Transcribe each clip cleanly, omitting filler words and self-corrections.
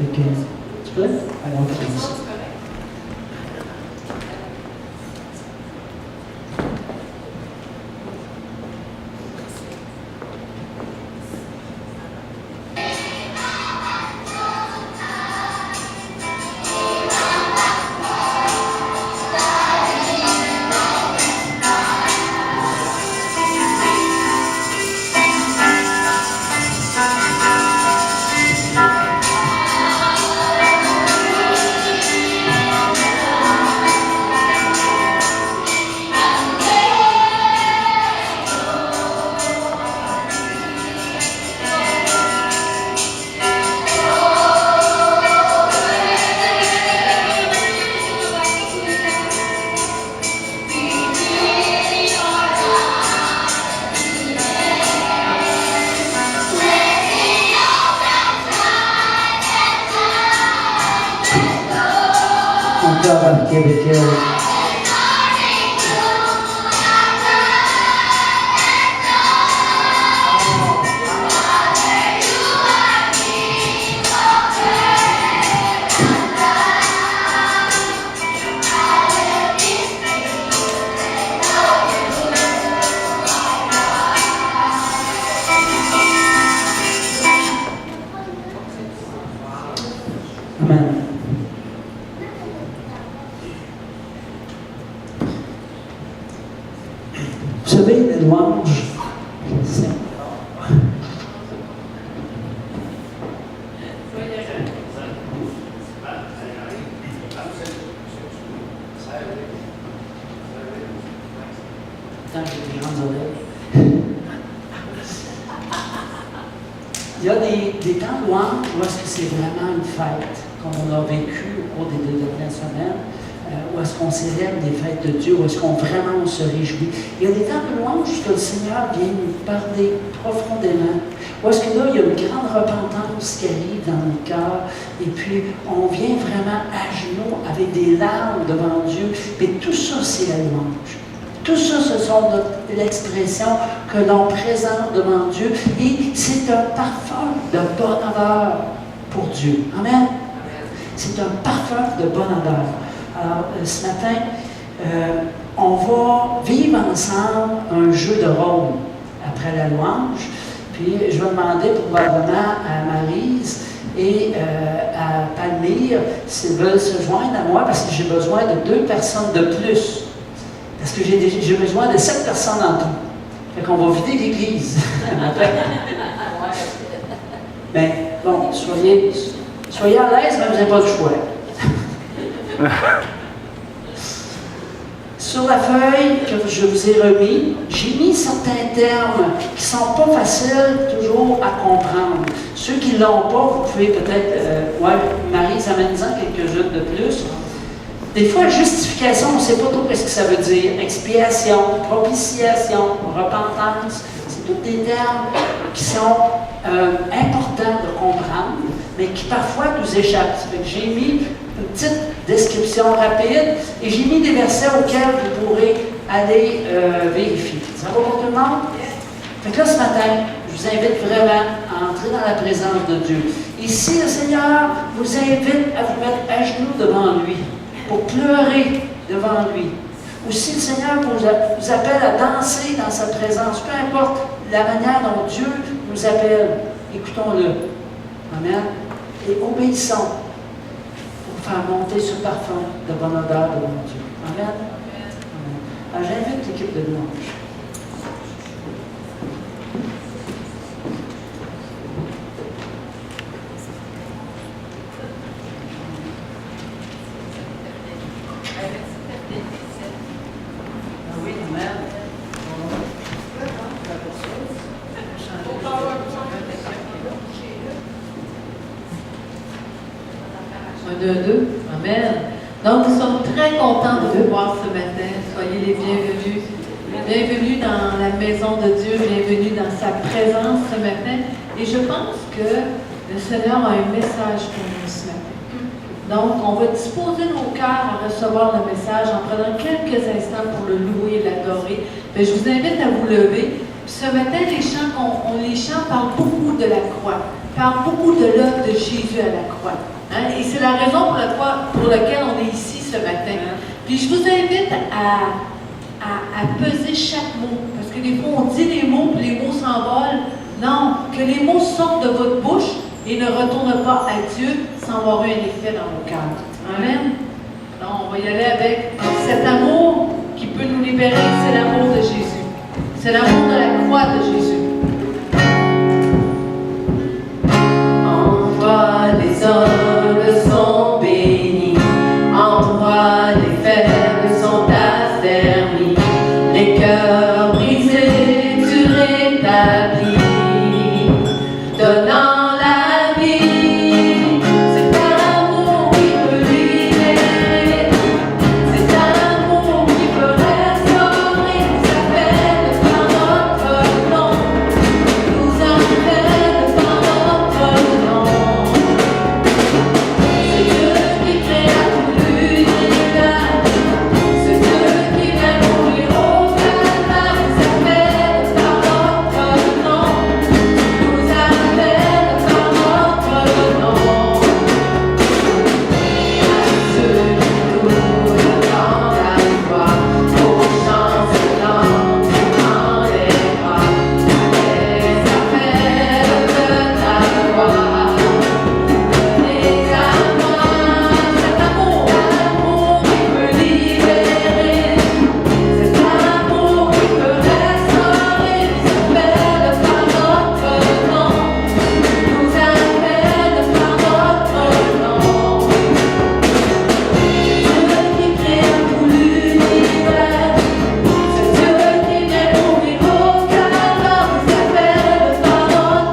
Ok. Tu peux? Alors, on commence. Avec elle. Amen. Vous savez, les louanges, c'est... Attends, j'ai des grandes oreilles. Il y a des temps de louange où est-ce que c'est vraiment une fête, comme on a vécu au cours des 2 dernières semaines. Où est-ce qu'on célèbre des fêtes de Dieu, où est-ce qu'on vraiment se réjouit. Il y a des temps de louange que le Seigneur vient nous parler profondément. Où est-ce que là, il y a une grande repentance qui arrive dans nos cœurs, et puis on vient vraiment à genoux avec des larmes devant Dieu, et tout ça, c'est la louange. Tout ça, ce sont l'expression que l'on présente devant Dieu, et c'est un parfum de bonne odeur pour Dieu. Amen? C'est un parfum de bonne odeur. Alors, ce matin, on va vivre ensemble un jeu de rôle après la louange. Puis, je vais demander probablement à Maryse et à Palmyre s'ils veulent se joindre à moi, parce que j'ai besoin de 2 personnes de plus. Parce que j'ai besoin de 7 personnes en tout. Fait qu'on va vider l'église. Mais bon, soyez à l'aise, mais vous n'avez pas de choix. Sur la feuille que je vous ai remis, j'ai mis certains termes qui ne sont pas faciles toujours à comprendre. Ceux qui ne l'ont pas, vous pouvez peut-être... Marie, amène-en quelques-unes de plus. Des fois, justification, on ne sait pas trop ce que ça veut dire. Expiation, propitiation, repentance. C'est tous des termes qui sont importants de comprendre, mais qui parfois nous échappent. Ça fait que j'ai mis une petite description rapide et j'ai mis des versets auxquels vous pourrez aller vérifier. Ça va pour tout le monde? Fait que là, ce matin, je vous invite vraiment à entrer dans la présence de Dieu. Ici, le Seigneur vous invite à vous mettre à genoux devant lui, pour pleurer devant lui. Ou si le Seigneur vous appelle à danser dans sa présence, peu importe la manière dont Dieu nous appelle, écoutons-le. Amen. Et obéissons pour faire monter ce parfum de bonne odeur devant Dieu. Amen. Amen. Alors, j'invite l'équipe de louange. Amen. Donc, nous sommes très contents de vous voir ce matin. Soyez les bienvenus. Bienvenue dans la maison de Dieu, bienvenue dans sa présence ce matin. Et je pense que le Seigneur a un message pour nous ce matin. Donc, on va disposer nos cœurs à recevoir le message en prenant quelques instants pour le louer et l'adorer. Mais je vous invite à vous lever. Puis ce matin, les chants parlent beaucoup de la croix. parle beaucoup de l'œuvre de Jésus à la croix. Hein? Et c'est la raison pour laquelle on est ici ce matin. Puis je vous invite à peser chaque mot. Parce que des fois, on dit les mots, puis les mots s'envolent. Non, que les mots sortent de votre bouche et ne retournent pas à Dieu sans avoir eu un effet dans vos cœurs. Amen. Alors, on va y aller avec cet amour qui peut nous libérer, c'est l'amour de Jésus. C'est l'amour de la croix de Jésus. En toi, les hommes sont bénis. En toi, les faibles sont affermis. Les cœurs brisés, tu rétablis. Donnant la vie, c'est un amour qui peut libérer. C'est un amour qui peut restaurer. Nous appelle par notre nom. Nous appelle par notre nom. C'est Dieu qui créa tout l'univers. C'est Dieu qui vient mourir au Calvaire. Nous appelle par notre nom. Nous appelle par notre nom. À ceux qui courent dans la foi, aux chancelants dans les bras, les appels de ta voix. Les amants, cet amour qui peut libérer, cet amour qui peut restaurer, nous appelle par notre nom, nous appelle par notre nom. C'est Dieu qui crée tout l'univers, c'est Dieu qui vient mourir au Calvaire, nous appelle par notre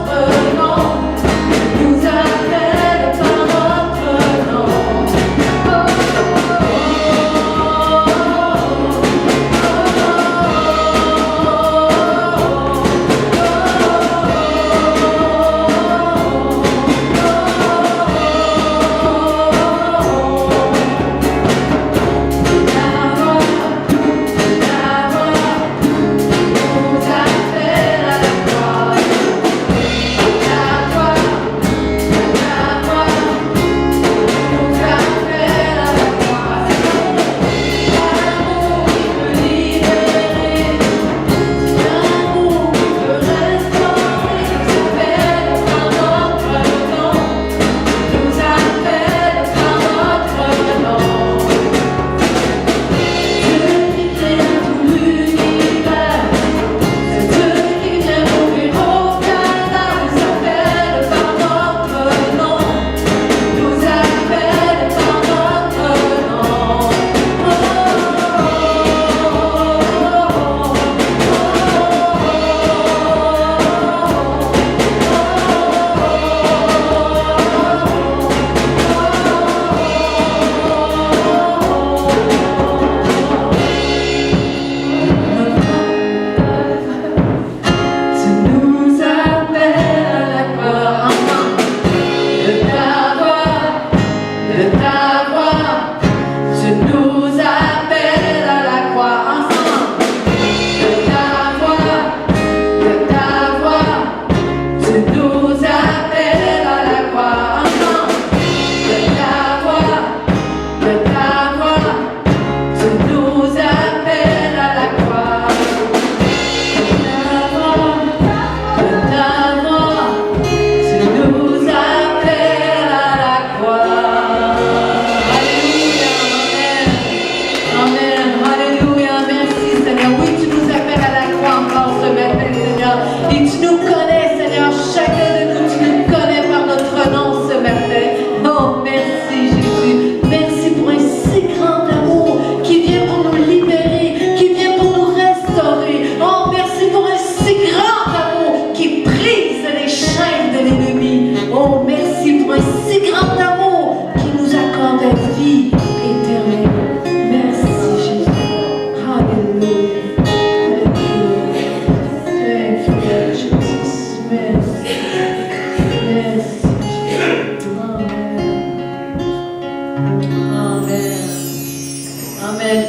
nom, nous appelle par notre nom.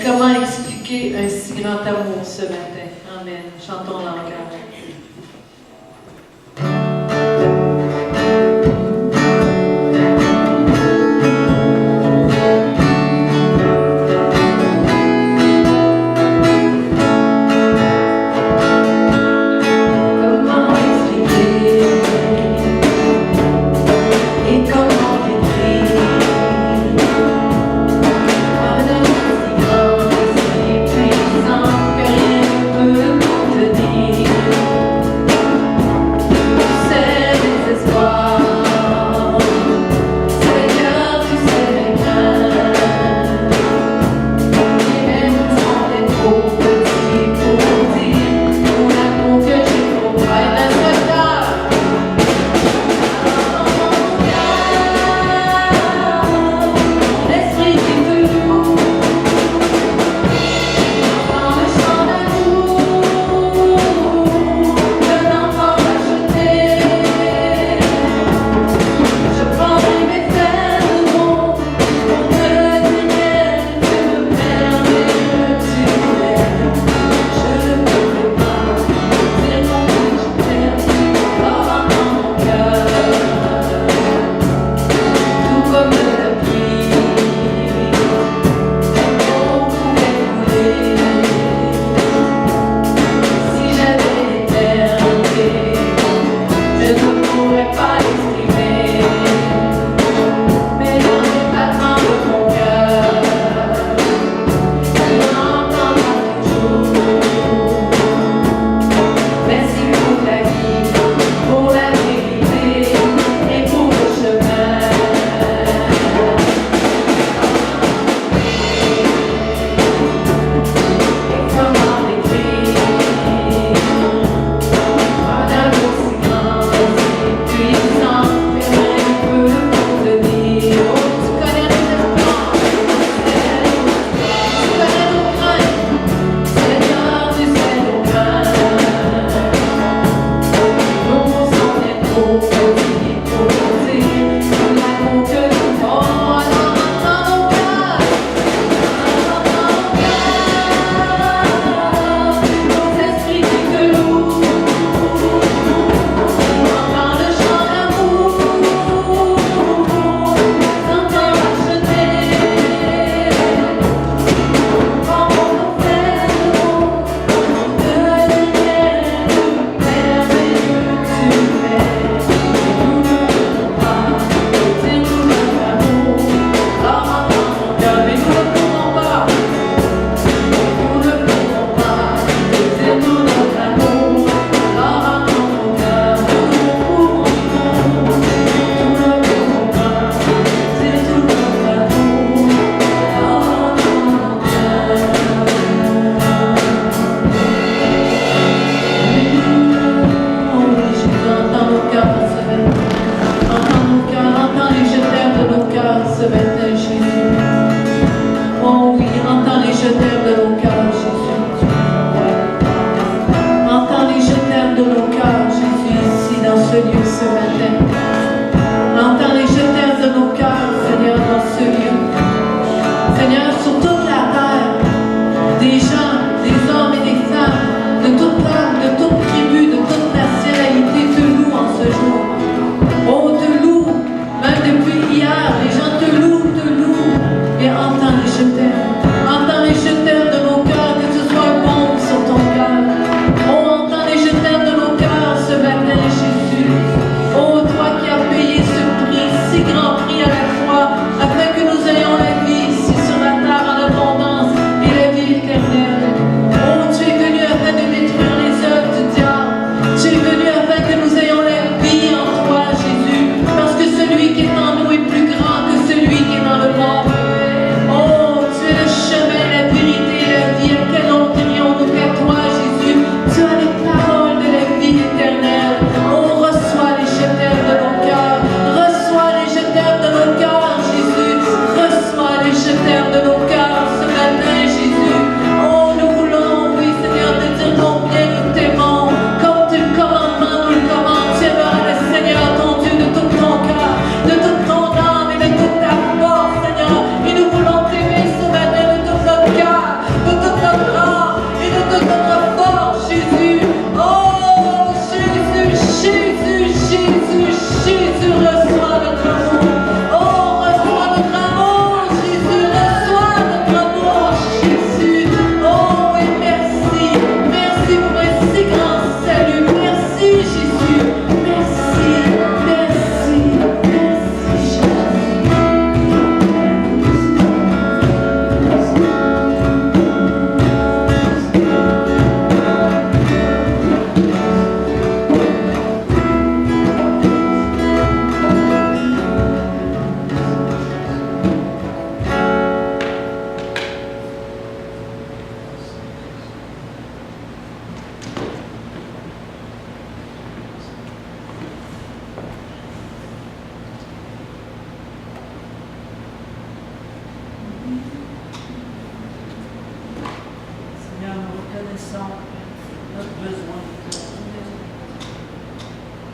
Comment expliquer un si grand amour ce matin? Amen. Chantons l'encore. en prie à la fois, afin que nous ayons la vie ici sur la terre en abondance et la vie éternelle. Oh, tu es venu afin de détruire les œuvres du diable. Tu es venu afin que nous ayons la vie en toi, Jésus, parce que celui qui est en nous est plus grand que celui qui est dans le monde. Oh, tu es le chemin, la vérité et la vie. À quel autre irions-nous qu'à toi, Jésus? Tu as les paroles de la vie éternelle. Oh, reçois les jeteurs de nos cœurs. Reçois les jeteurs de nos cœurs, Jésus. Reçois les jeteurs de nos cœurs ce matin, Jésus. Oh, nous voulons, oui, Seigneur, te dire combien nous t'aimons. Comme tu le commandement nous le commandes. Tu aimeras le Seigneur, ton Dieu, de tout ton cœur, de toute ton âme et de toute ta force, Seigneur. Et nous voulons t'aimer ce matin de tout notre cœur, de toute notre âme et de toute notre force, Jésus. Oh, Jésus, Jésus, Jésus, Jésus, reçois notre amour. Oh, reçois notre amour, Jésus, reçois notre amour, Jésus. Oh, et merci, merci pour un si grand salut. Merci, Jésus. Merci, merci, merci, Jésus. Seigneur, nous reconnaissons notre besoin.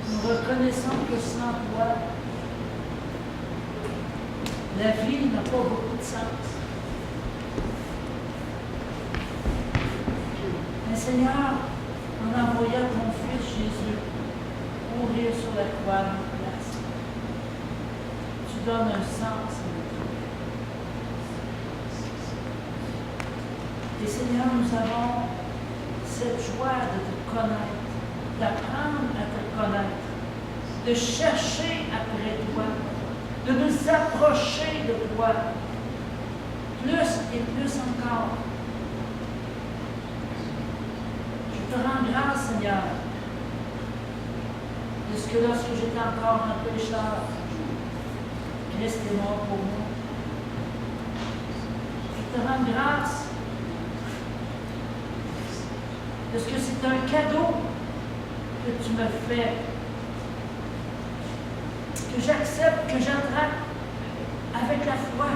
Nous reconnaissons que sans toi, la vie n'a pas beaucoup de sens. Mais Seigneur, en envoyant ton Fils Jésus mourir sur la croix à notre place, tu donnes un sens à notre vie. Et Seigneur, nous avons cette joie de te connaître, d'apprendre à te connaître, de chercher après toi, de nous approcher de toi, plus et plus encore. Je te rends grâce, Seigneur, de ce que lorsque j'étais encore un pécheur, Christ est mort pour moi. Je te rends grâce de ce que c'est un cadeau que tu me fais, que j'accepte, que j'attrape avec la foi,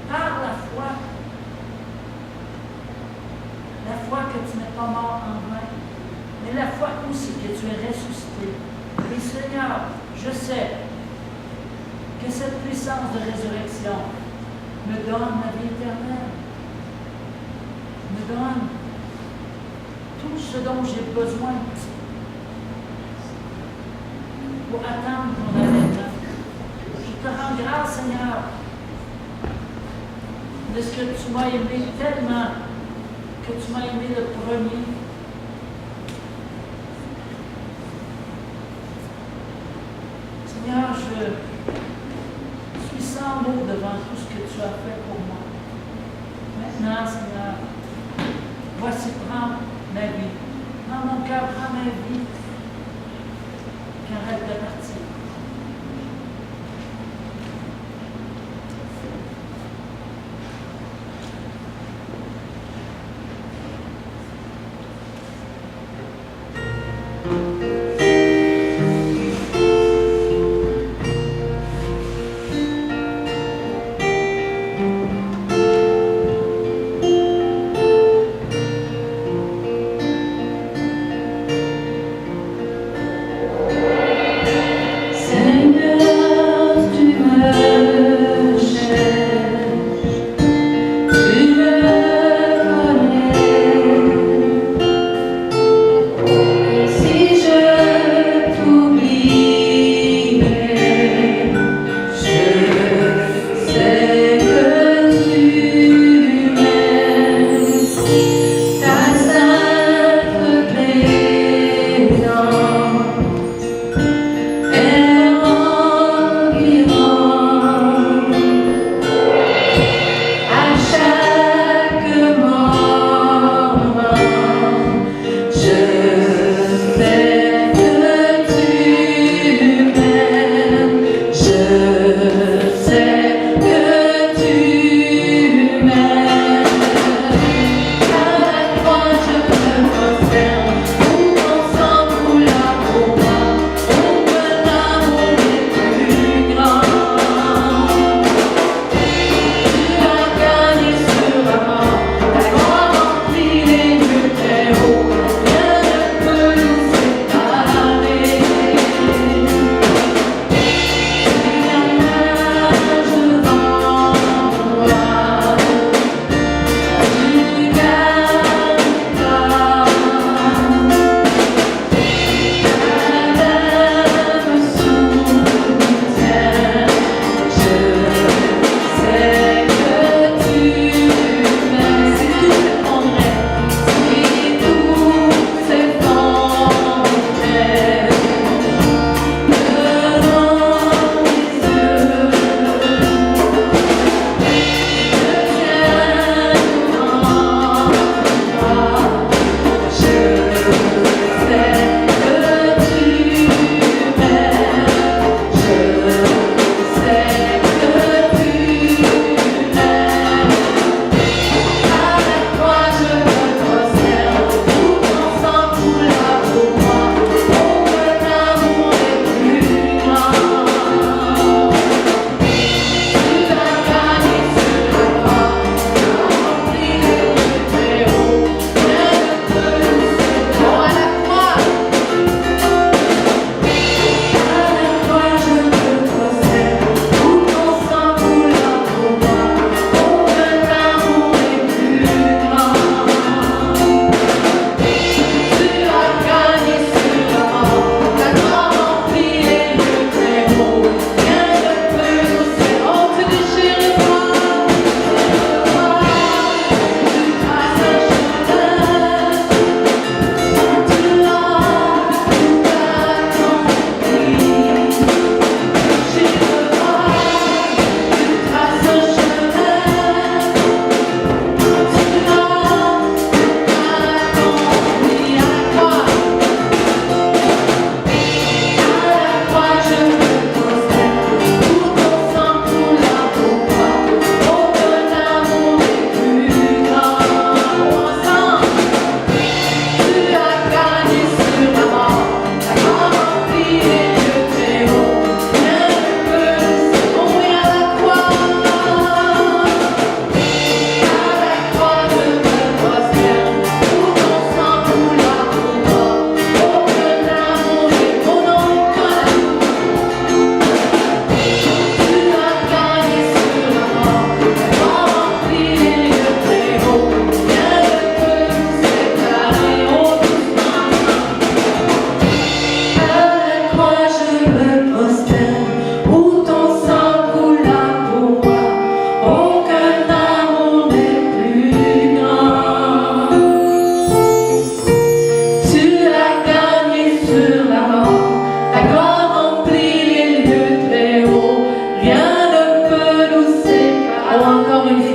par la foi que tu n'es pas mort en vain, mais la foi aussi que tu es ressuscité. Et Seigneur, je sais que cette puissance de résurrection me donne la vie éternelle, me donne tout ce dont j'ai besoin pour attendre ton avènement. Je te rends grâce, Seigneur, de ce que tu m'as aimé tellement, que tu m'as aimé le premier. Seigneur, je suis sans mots devant tout ce que tu as fait pour moi. Maintenant, Seigneur, voici, prends ma vie. Prends mon cœur, prends ma vie. Qu'arrête de partir.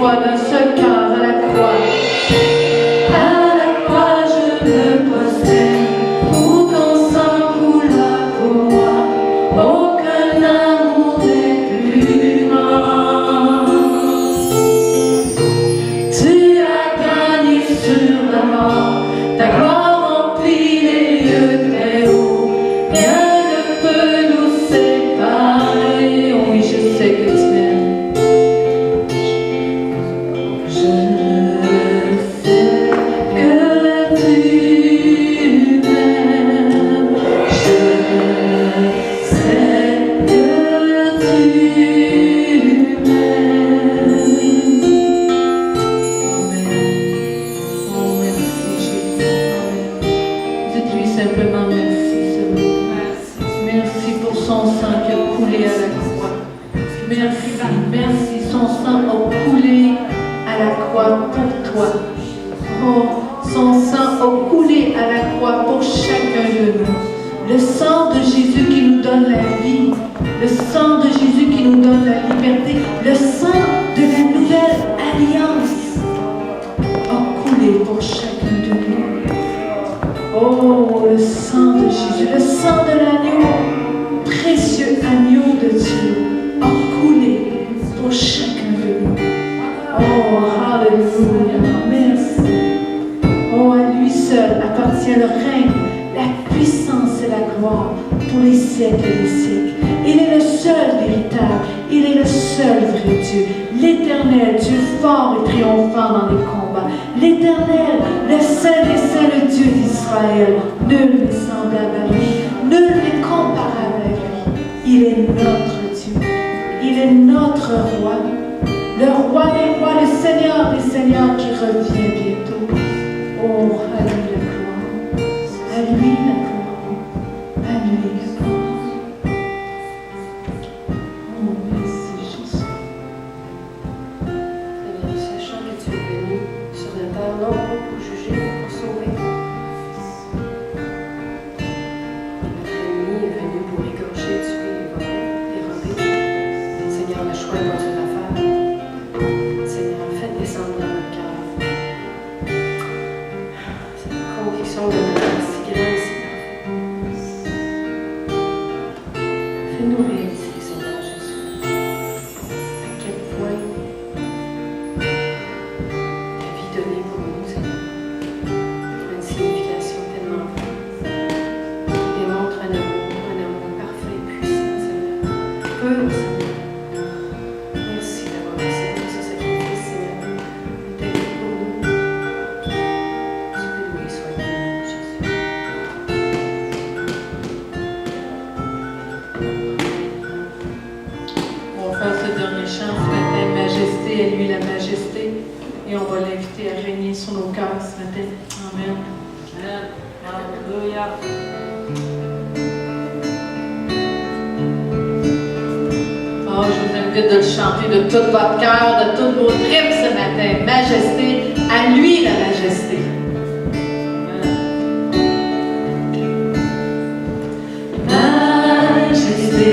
croix, d'un seul cœur, à la croix. À la croix, je me prosterne, où ton sang coula pour moi, aucun amour n'est plus grand. Tu as gagné sur la mort, ta gloire remplit les lieux très hauts, rien ne peut nous séparer. Oh oui, je sais que tu m'aimes. Je sais que tu m'aimes. Je sais que tu m'aimes. Amen. Oh, merci Jésus. Amen. Dites-lui simplement merci, Seigneur. Merci pour son sang qui a coulé à la croix. Merci, merci, son sang a coulé à la croix pour toi. Oh, son sang a coulé à la croix pour chacun de nous. Le sang de Jésus qui nous donne la vie, le sang de Jésus qui nous donne la liberté, le sang de la nouvelle alliance a coulé pour chacun de nous. Oh, le sang de Jésus, le sang de l'agneau, précieux agneau de Dieu, a coulé pour chacun de nous. Oh, alléluia, merci. Oh, à lui seul appartient le règne, la puissance et la gloire pour les siècles des siècles. Il est le seul véritable, il est le seul vrai Dieu, l'éternel Dieu fort et triomphant dans les combats, l'éternel, le saint des saints, le Dieu d'Israël. Nul n'est semblable à lui, nul n'est comparable à lui. Il est notre Dieu, il est notre roi, le roi des rois, le Seigneur des seigneurs qui revient bientôt. Oh, à lui la gloire, à lui la gloire, à lui la gloire. Oh, merci Jésus. Seigneur, sachant que tu es venu sur la terre non pas pour juger, mais pour sauver. Notre ennemi est venu pour égorger, tuer, dérober. Seigneur, le choix est pas dur à faire. Seigneur, fais descendre dans notre cœur cette conviction de notre âme si grande, si parfaite. Fais-nous réaliser, Seigneur Jésus, à quel point ta vie donnée pour nous, Seigneur, a une signification tellement forte, qui démontre un amour parfait et puissant, Seigneur. Pur, Seigneur. Merci d'avoir accepté ce sacrifice, Seigneur, de ta vie pour nous. Tu peux louer, sois béni, Jésus. On va faire ce dernier chant ce matin, Majesté, à lui la majesté, et on va l'inviter à régner sur nos cœurs ce matin. Amen. Amen. Alléluia. Oh, je vous invite de le chanter de tout votre cœur, de toutes vos tripes ce matin. Majesté, à lui la majesté. Majesté.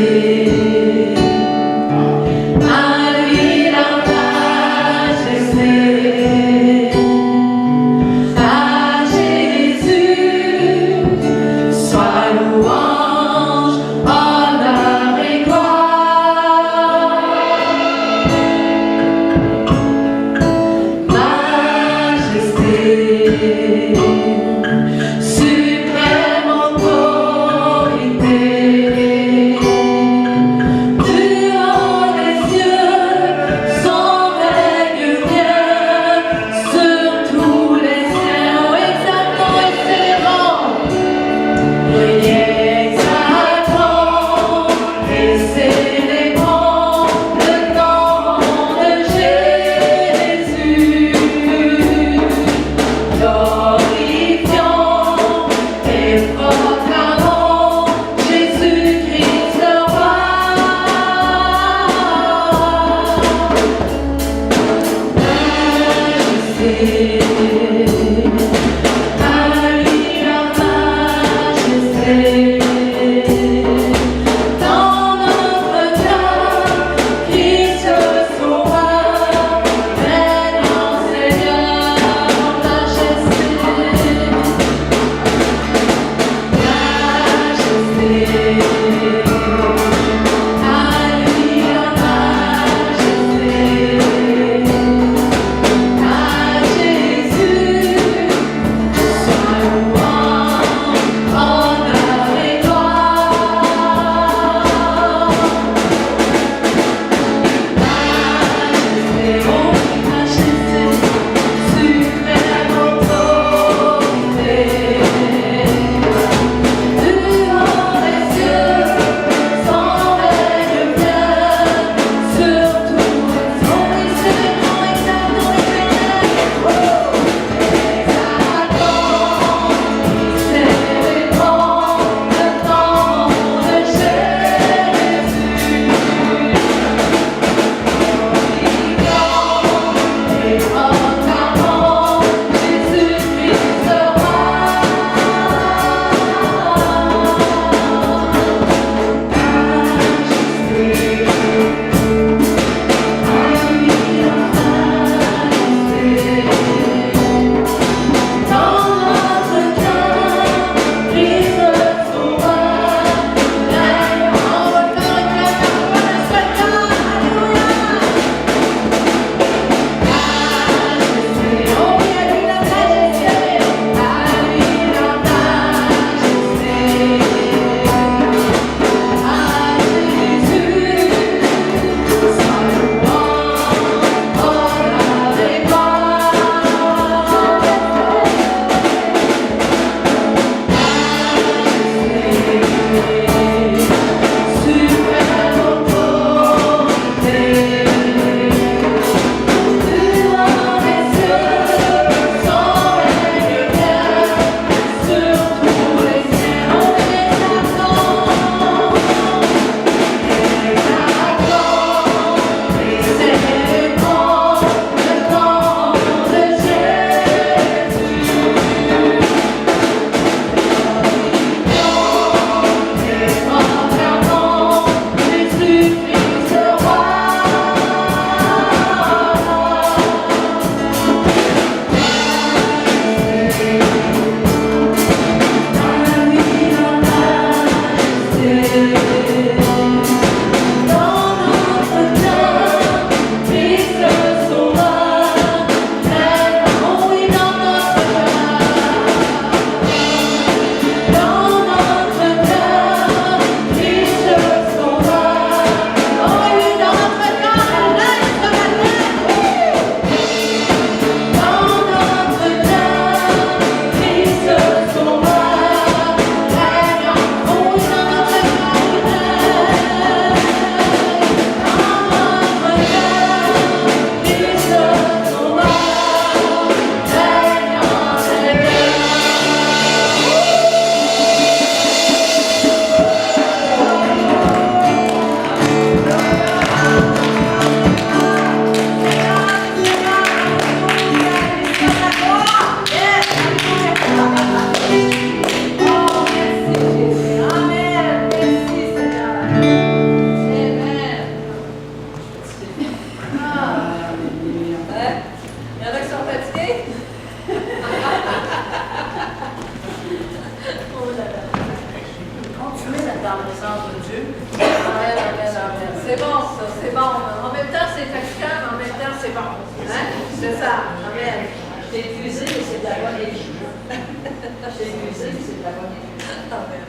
En même temps, c'est fatigant, mais en même temps, c'est bon. Hein? C'est ça. Amen. Je t'ai épuisé, mais c'est de la bonne énergie. Je t'ai épuisé, mais c'est de la bonne énergie. Amen.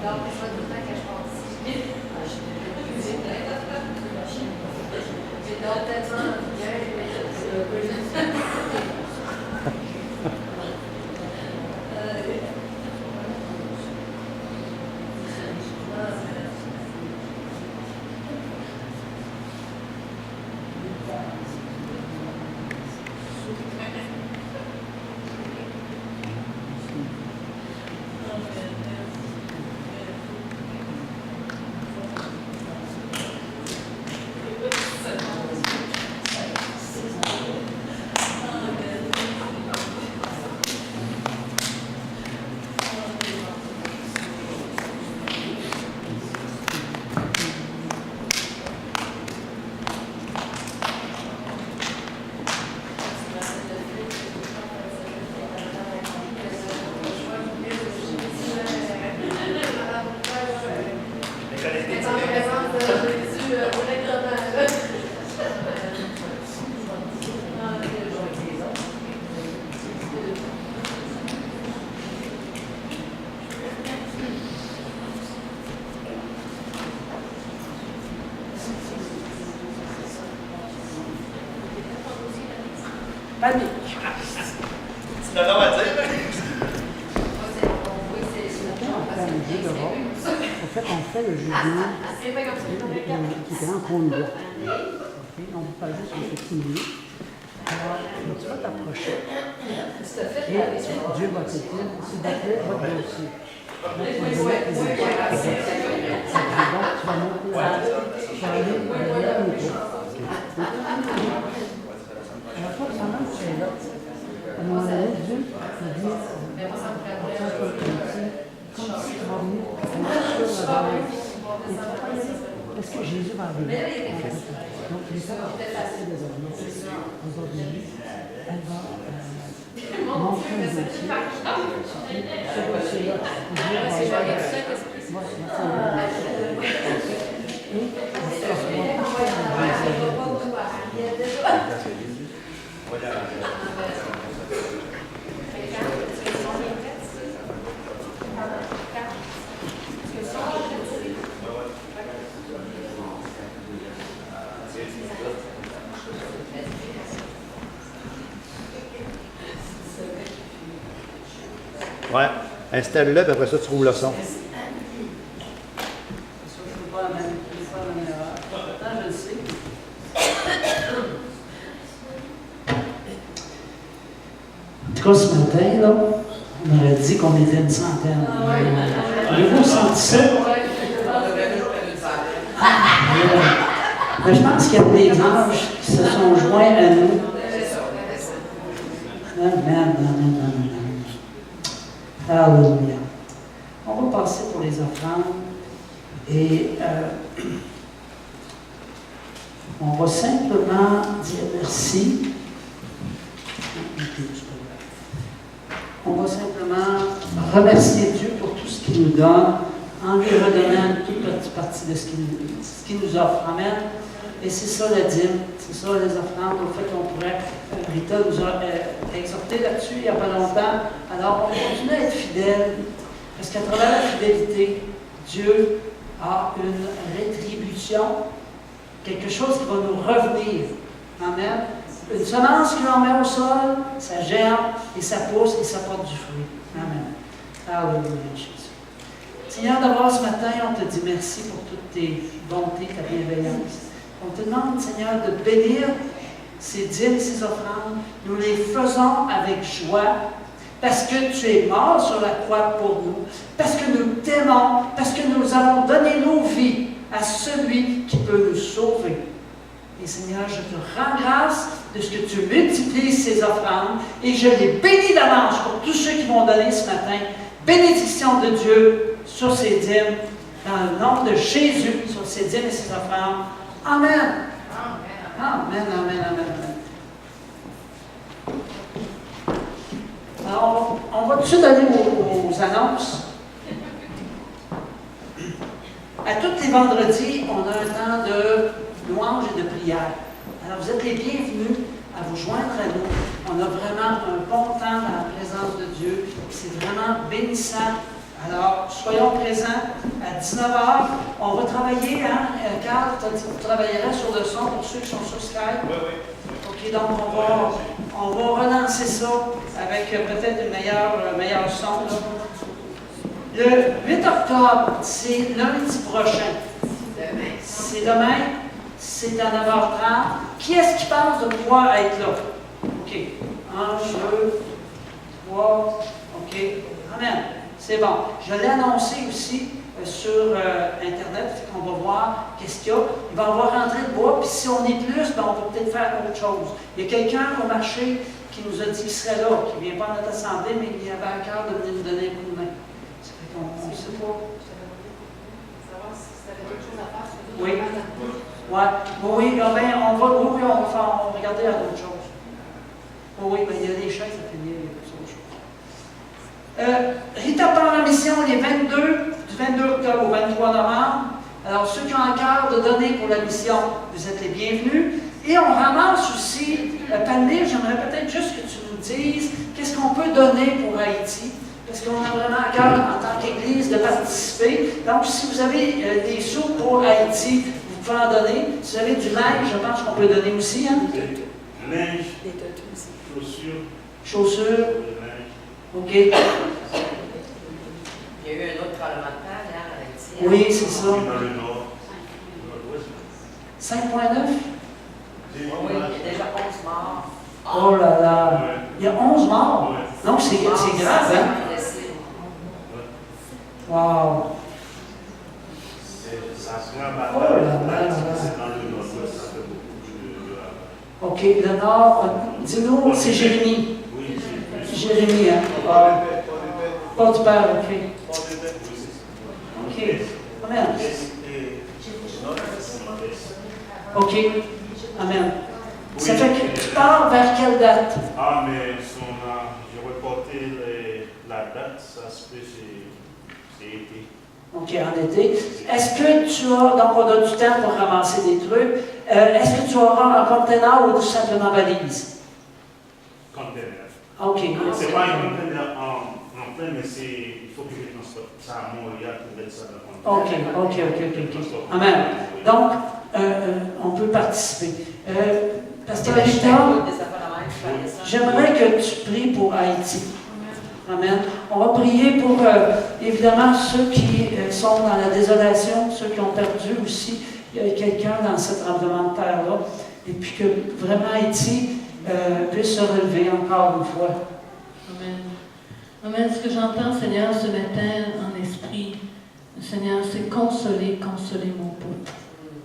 Donc, je vois tout le temps que je pense. Mais donc, tellement bien. Panique. Tu n'as rien à dire, En fait, on fait le jugement qui est en cône blanc. Okay? On va juste un petit milieu. Alors, tu vas t'approcher. Et Dieu va te dire, s'il te plaît, va te grossir. Donc, tu vas mettre les équipes. Donc, tu vas monter là. Tu vas aller derrière le micro. Alors, toi, pendant que tu es là, à un moment donné, Dieu te dit, comme si tu vas venir sur la base. Et tu vas pas y aller. Parce que Jésus va arriver. Donc, les femmes qui sont des ordonnances, aujourd'hui, elle va montrer un dossier. Ce dossier-là, Dieu va et ouais. Installe-le, puis après ça, tu roules le son. En tout cas, ce matin, là, on aurait dit qu'on était une centaine. Avez-vous senti ça? Mais je pense qu'il y a des anges qui se sont joints à nous. Amen, amen, amen. Alléluia. On va passer pour les offrandes et on va simplement dire merci. On va simplement remercier Dieu pour tout ce qu'il nous donne, en lui redonnant une toute petite partie de ce qu'il nous offre. Amen. Et c'est ça la dîme, c'est ça les offrandes. Au fait, on pourrait, Rita nous a exhorté là-dessus il n'y a pas longtemps. Alors, on continue à être fidèles, parce qu'à travers la fidélité, Dieu a une rétribution, quelque chose qui va nous revenir. Amen. Une semence que l'on met au sol, ça germe et ça pousse et ça porte du fruit. Amen. Alléluia, Jésus. Seigneur, d'abord ce matin, on te dit merci pour toutes tes bontés, ta bienveillance. On te demande, Seigneur, de bénir ces dîmes, ces offrandes. Nous les faisons avec joie parce que tu es mort sur la croix pour nous, parce que nous t'aimons, parce que nous avons donné nos vies à celui qui peut nous sauver. Et Seigneur, je te rends grâce de ce que tu multiplies ces offrandes et je les bénis d'avance pour tous ceux qui vont donner ce matin. Bénédiction de Dieu sur ces dîmes, dans le nom de Jésus, sur ces dîmes et ces offrandes. Amen. Amen, amen, amen, amen. Alors, on va tout de suite aller aux annonces. à tous les vendredis, on a un temps de louange et de prière. Alors, vous êtes les bienvenus à vous joindre à nous. On a vraiment un bon temps dans la présence de Dieu. C'est vraiment bénissant. Alors, soyons présents à 19h. On va travailler, hein? Carl, tu as dit que vous travaillerez sur le son pour ceux qui sont sur Skype. Oui, oui. OK, donc on va relancer ça avec peut-être un meilleur son. Là. Le 8 octobre, c'est lundi prochain. C'est demain. C'est à 9h30. Qui est-ce qui pense de pouvoir être là? OK. 1, 2, 3. OK. Amen. C'est bon. Je l'ai annoncé aussi sur Internet, on va voir qu'est-ce qu'il y a. Il va y avoir rentré de bois, puis si on est plus, ben, on peut peut-être faire autre chose. Il y a quelqu'un au marché qui nous a dit qu'il serait là, qui ne vient pas à notre assemblée, mais qui avait à cœur de venir nous donner un coup de main. Ça fait qu'on ne sait pas. Oui. Ouais. Oui, ben, on va regarder à d'autres choses. Oui, ben, il y a des chaises à finir, il y a d'autres choses. Rita part en mission du 22 octobre au 23 novembre. Alors, ceux qui ont un cœur de donner pour la mission, vous êtes les bienvenus. Et on ramasse aussi, Palmyre, j'aimerais peut-être juste que tu nous dises qu'est-ce qu'on peut donner pour Haïti. Parce qu'on a vraiment à cœur, en tant qu'Église, de participer. Donc, si vous avez des sous pour Haïti, vous pouvez en donner. Si vous avez du linge, je pense qu'on peut donner aussi. Hein? Linge, chaussures. OK. Il y a eu un autre tremblement de terre hier à Haïti. Oui, c'est ça. dans le nord. 5,9? Oui, il y a déjà 11 morts. Oh là là! Ouais. Il y a 11 morts. Ouais. Donc, c'est grave, hein? Wow! Ça prend ma Oh là là là. c'est dans le nord-ouest, ça fait beaucoup de OK, le nord, dis-nous, c'est Jérémie. Oui, c'est Jérémie, hein? Pas Pas du père, OK. OK. Amen. OK. Amen. Ça fait que tu pars vers quelle date? Ah, mais j'ai reporté la date, ça se fait, c'est été. OK, en été. Est-ce que tu as, donc on a du temps pour ramasser des trucs, est-ce que tu auras un conteneur ou tout simplement valise? Conteneur. OK. C'est pas un conteneur en plein, mais il faut que je transporte ça à Montréal pour mettre ça dans le conteneur. OK. Amen. Donc, on peut participer. Pasteur Victor, j'aimerais que tu pries pour Haïti. Amen. On va prier pour, évidemment, ceux qui sont dans la désolation, ceux qui ont perdu aussi quelqu'un dans ce tremblement de terre-là. Et puis que vraiment Haïti puisse se relever encore une fois. Amen. Amen. Ce que j'entends, Seigneur, ce matin, en esprit, Seigneur, c'est consoler mon peuple.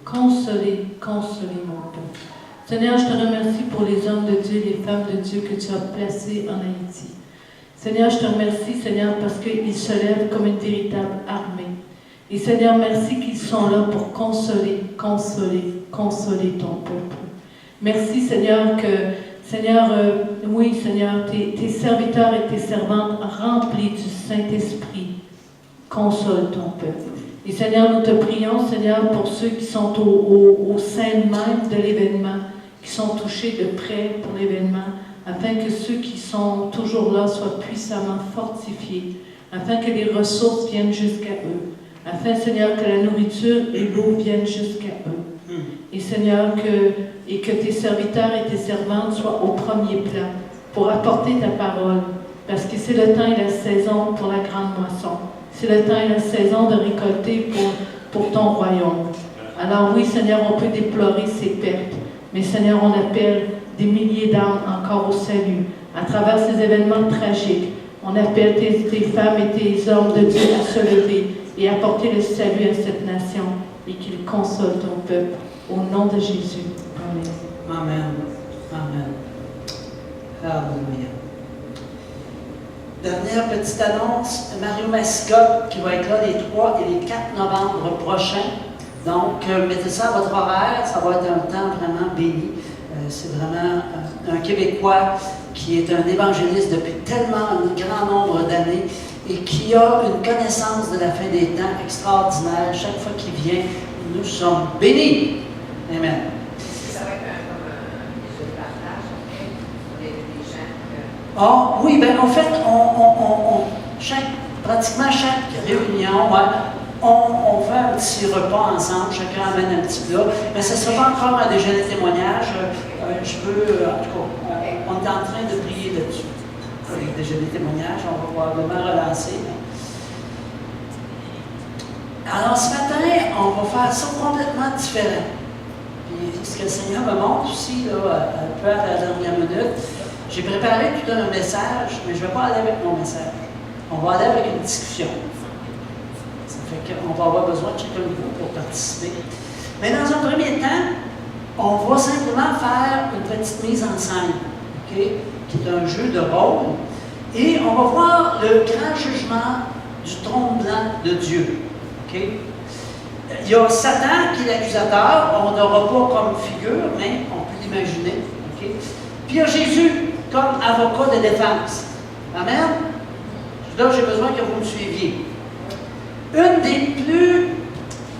Consoler mon peuple. Seigneur, je te remercie pour les hommes de Dieu, les femmes de Dieu que tu as placés en Haïti. Seigneur, je te remercie, Seigneur, parce qu'ils se lèvent comme une véritable armée. Et Seigneur, merci qu'ils sont là pour consoler ton peuple. Merci, Seigneur, oui, Seigneur, tes serviteurs et tes servantes remplis du Saint-Esprit consolent ton peuple. Et Seigneur, nous te prions, Seigneur, pour ceux qui sont au sein même de l'événement, qui sont touchés de près pour l'événement, afin que ceux qui sont toujours là soient puissamment fortifiés, afin que les ressources viennent jusqu'à eux, afin, Seigneur, que la nourriture et l'eau viennent jusqu'à eux. Et Seigneur, que tes serviteurs et tes servantes soient au premier plan pour apporter ta parole, parce que c'est le temps et la saison pour la grande moisson. C'est le temps et la saison de récolter pour ton royaume. Alors oui, Seigneur, on peut déplorer ces pertes, mais Seigneur, on appelle des milliers d'âmes encore au salut. À travers ces événements tragiques, on appelle tes femmes et tes hommes de Dieu à se lever et apporter le salut à cette nation et qu'ils consolent ton peuple. Au nom de Jésus. Amen. Amen. Amen. Alléluia. Dernière petite annonce, Mario Mascotte qui va être là les 3 et les 4 novembre prochains. Donc, mettez ça à votre horaire, ça va être un temps vraiment béni. C'est vraiment un Québécois qui est un évangéliste depuis tellement un grand nombre d'années et qui a une connaissance de la fin des temps extraordinaire. Chaque fois qu'il vient, nous sommes bénis. Amen. Ça va être comme un jeu de partage, après, des gens que... Ah, oui, bien, en fait, pratiquement chaque réunion, ouais, on fait un petit repas ensemble, chacun amène un petit plat, mais ce ne sera pas encore un déjeuner de témoignage. Je veux, en tout cas, on est en train de prier là-dessus. Le déjeuner de témoignage, on va probablement relancer. Alors, ce matin, on va faire ça complètement différent. Puis, ce que le Seigneur me montre aussi, là, un peu à la dernière minute, j'ai préparé tout un message, mais je ne vais pas aller avec mon message. On va aller avec une discussion. Ça fait qu'on va avoir besoin de chacun de vous pour participer. Mais dans un premier temps, on va simplement faire une petite mise en scène, okay, qui est un jeu de rôle. Et on va voir le grand jugement du trône blanc de Dieu. Okay? Il y a Satan qui est l'accusateur, on n'aura pas comme figure, mais on peut l'imaginer. Okay? Puis il y a Jésus comme avocat de défense. Amen? Là, j'ai besoin que vous me suiviez. Une des plus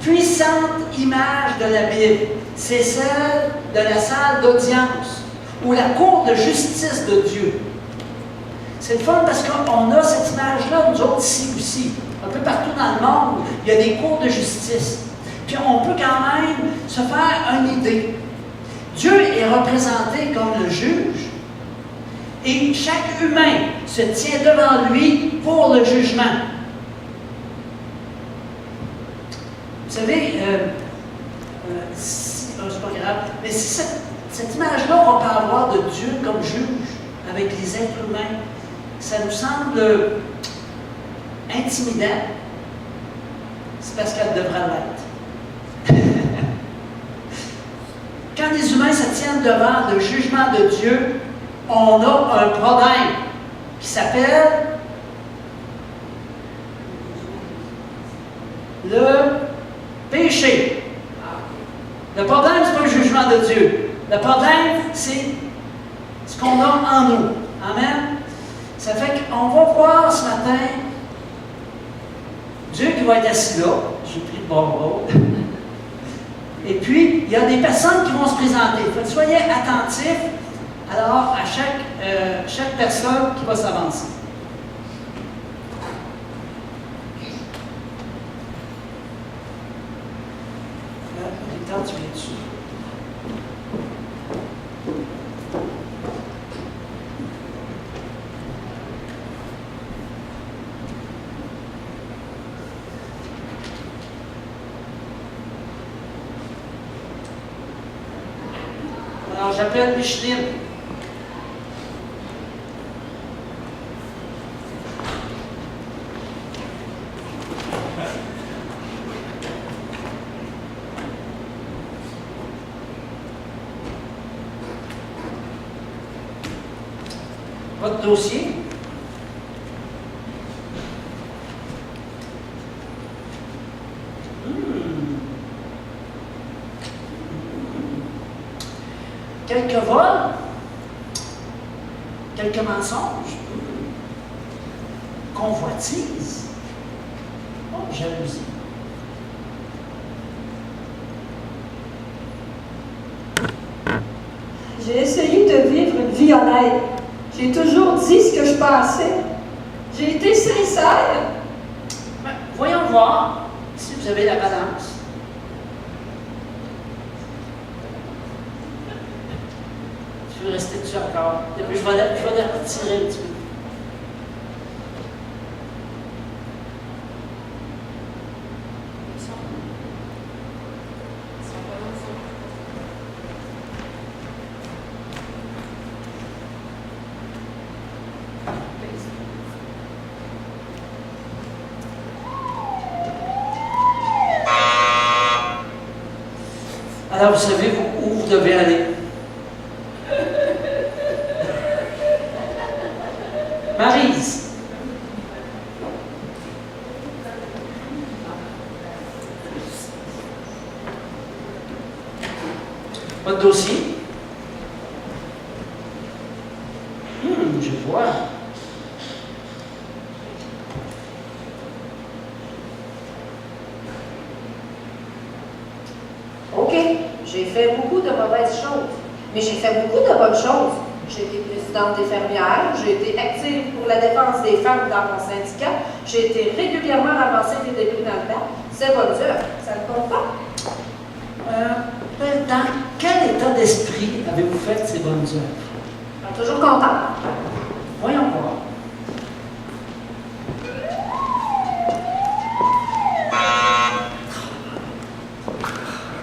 puissantes images de la Bible, c'est celle de la salle d'audience, ou la cour de justice de Dieu. C'est le fun parce qu'on a cette image-là, nous autres, ici aussi. Un peu partout dans le monde, il y a des cours de justice. Puis on peut quand même se faire une idée. Dieu est représenté comme le juge, et chaque humain se tient devant lui pour le jugement. Vous savez, c'est pas grave, mais si cette image-là qu'on peut avoir de Dieu comme juge avec les êtres humains, ça nous semble intimidant, c'est parce qu'elle devrait l'être. Quand les humains se tiennent devant le jugement de Dieu, on a un problème qui s'appelle le péché. Le problème, ce n'est pas le jugement de Dieu. Le problème, c'est ce qu'on a en nous. Amen. Ça fait qu'on va voir ce matin Dieu qui va être assis là. J'ai pris le bon rôle. Et puis, il y a des personnes qui vont se présenter. Fait que soyez attentifs alors à chaque personne qui va s'avancer. Victor, tu viens dessus. Alors, j'appelle Micheline. Votre dossier. Quelques vols, quelques mensonges, convoitise, jalousie. J'ai essayé de vivre une vie honnête. J'ai toujours dit ce que je pensais. J'ai été sincère. Ben, voyons voir si vous avez la balance. Je vais rester dessus encore. Et puis je vais les retirer un petit peu. Alors, vous savez où vous devez aller. Maryse. Votre dossier. Je vois. mauvaises choses. Mais j'ai fait beaucoup de bonnes choses. J'ai été présidente des fermières, j'ai été active pour la défense des femmes dans mon syndicat, j'ai été régulièrement ramassée des débris dans le bac. C'est bonnes œuvres, ça ne compte pas? Dans quel état d'esprit avez-vous fait ces bonnes œuvres? Je suis toujours contente. Voyons voir.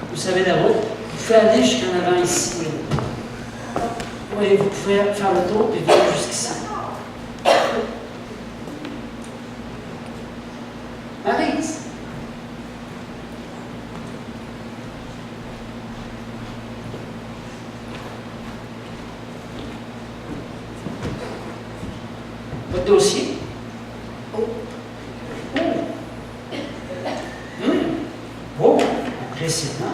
Vous savez la route, vous pouvez aller jusqu'en avant ici. Oui, vous pouvez faire le tour et venir jusqu'ici. Maryse. Votre dossier. Oh. Oh. Oh, impressionnant.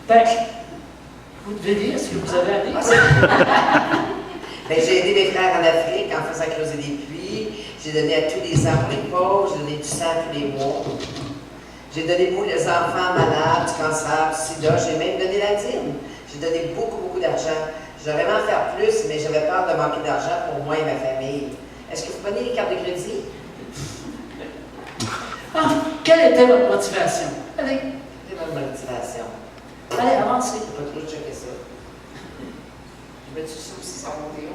Ben, vous devez dire ce que vous avez à dire. Ben, j'ai aidé mes frères en Afrique en faisant creuser des puits. J'ai donné à tous les ans pour les pauvres. J'ai donné du sang tous les mois. J'ai donné pour les enfants malades, du cancer, du sida. J'ai même donné la dîme. J'ai donné beaucoup, beaucoup d'argent. J'aurais aimé en faire plus, mais j'avais peur de manquer d'argent pour moi et ma famille. Est-ce que vous prenez les cartes de crédit? Ah, quelle était votre motivation? Allez. C'est ma motivation. Allez, avancez. Pas trop checker ça. Je mets-tu ça aussi sur mon déo?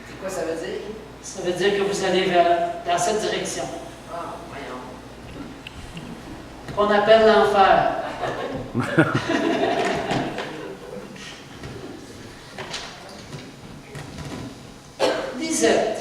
C'est quoi ça veut dire? Ça veut dire que vous allez dans cette direction. Ah, voyons. Qu'on appelle l'enfer. Lisette.